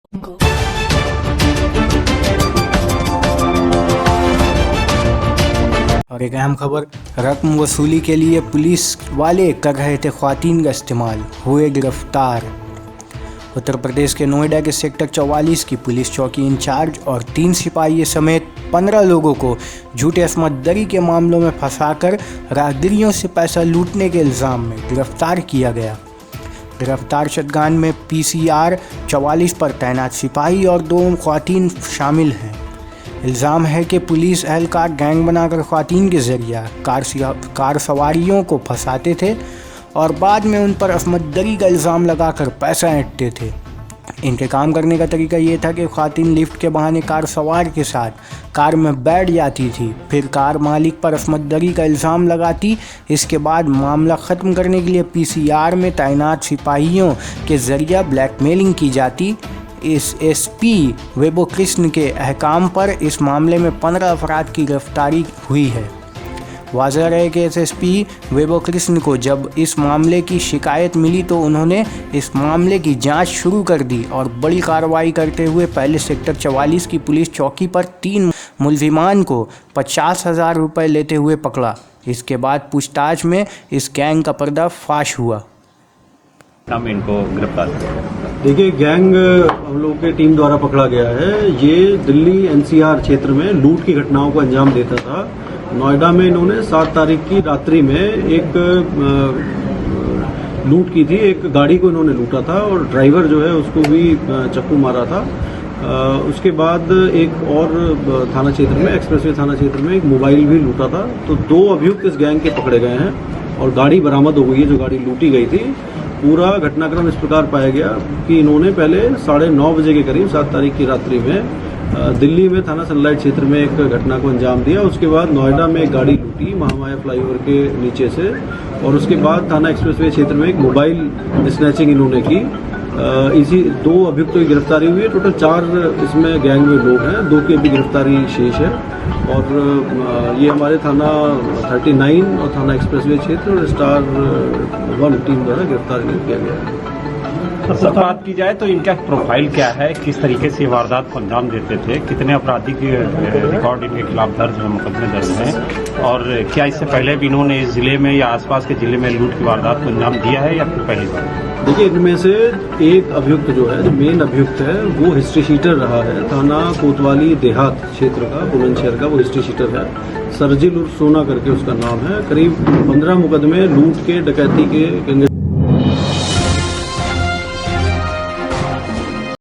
और एक अहम खबर, रकम वसूली के लिए पुलिस वाले कर रहे थे ख्वातीन का इस्तेमाल, हुए गिरफ्तार। उत्तर प्रदेश के नोएडा के सेक्टर 44 की पुलिस चौकी इंचार्ज और 3 सिपाही समेत 15 लोगों को झूठे असमतदरी के मामलों में फंसाकर राहगीरों से पैसा लूटने के इल्ज़ाम में गिरफ्तार किया गया। गिरफ्तार शतगान में PCR 44 पर तैनात सिपाही और 2 ख्वातीन शामिल हैं। इल्ज़ाम है कि पुलिस एहलकार गैंग बनाकर ख्वातीन के ज़रिए कार सवारियों को फंसाते थे और बाद में उन पर असमतदरी का इल्ज़ाम लगाकर पैसा ऐंठते थे। इनके काम करने का तरीका ये था कि ख्वातीन लिफ्ट के बहाने कार सवार के साथ कार में बैठ जाती थी, फिर कार मालिक पर असमतदरी का इल्ज़ाम लगाती। इसके बाद मामला ख़त्म करने के लिए PCR में तैनात सिपाहियों के ज़रिए ब्लैकमेलिंग की जाती। इस SP वेबो कृष्ण के अहकाम पर इस मामले में 15 अफराद की गिरफ्तारी हुई है। वाज़ह रहे कि SSP वेबो कृष्ण को जब इस मामले की शिकायत मिली तो उन्होंने इस मामले की जांच शुरू कर दी और बड़ी कार्रवाई करते हुए पहले सेक्टर 44 की पुलिस चौकी पर 3 मुल्ज़िमान को 50,000 रुपये लेते हुए पकड़ा। इसके बाद पूछताछ में इस गैंग का पर्दाफाश हुआ। हम इनको गिरफ्तार देखिए, गैंग हम लोगों की टीम द्वारा पकड़ा गया है। ये दिल्ली NCR क्षेत्र में लूट की घटनाओं को अंजाम देता था। नोएडा में इन्होंने 7 तारीख की रात्रि में एक लूट की थी। एक गाड़ी को इन्होंने लूटा था और ड्राइवर जो है उसको भी चाकू मारा था। उसके बाद एक और थाना क्षेत्र में, एक्सप्रेसवे थाना क्षेत्र में एक मोबाइल भी लूटा था। तो 2 अभियुक्त इस गैंग के पकड़े गए हैं और गाड़ी बरामद हो गई है जो गाड़ी लूटी गई थी। पूरा घटनाक्रम इस प्रकार पाया गया कि इन्होंने पहले 9:30 बजे के करीब 7 तारीख की रात्रि में दिल्ली में थाना सनलाइट क्षेत्र में एक घटना को अंजाम दिया। उसके बाद नोएडा में एक गाड़ी लूटी महामाया फ्लाईओवर के नीचे से, और उसके बाद थाना एक्सप्रेसवे क्षेत्र में एक मोबाइल स्नैचिंग इन्होंने की। इसी 2 अभियुक्तों की गिरफ्तारी हुई है। टोटल 4 इसमें गैंग में लोग हैं, 2 की अभी गिरफ्तारी शेष है। और ये हमारे थाना 39 और थाना एक्सप्रेसवे क्षेत्र और स्टार 1 टीम द्वारा गिरफ्तार किया गया है। सर, बात की जाए तो इनका प्रोफाइल क्या है, किस तरीके से वारदात को अंजाम देते थे, कितने आपराधिक रिकॉर्ड इनके खिलाफ दर्ज है, मुकदमे दर्ज हैं, और क्या इससे पहले भी इन्होंने इस जिले में या आसपास के जिले में लूट की वारदात को अंजाम दिया है या फिर पहली बार? देखिए, इनमें से एक अभियुक्त जो है, जो मेन अभियुक्त है, वो हिस्ट्री शीटर रहा है। थाना कोतवाली देहात क्षेत्र का, बुलंदशहर का वो हिस्ट्री शीटर है। सरजिल उर्फ सोना करके उसका नाम है। करीब 15 मुकदमे लूट के, डकैती के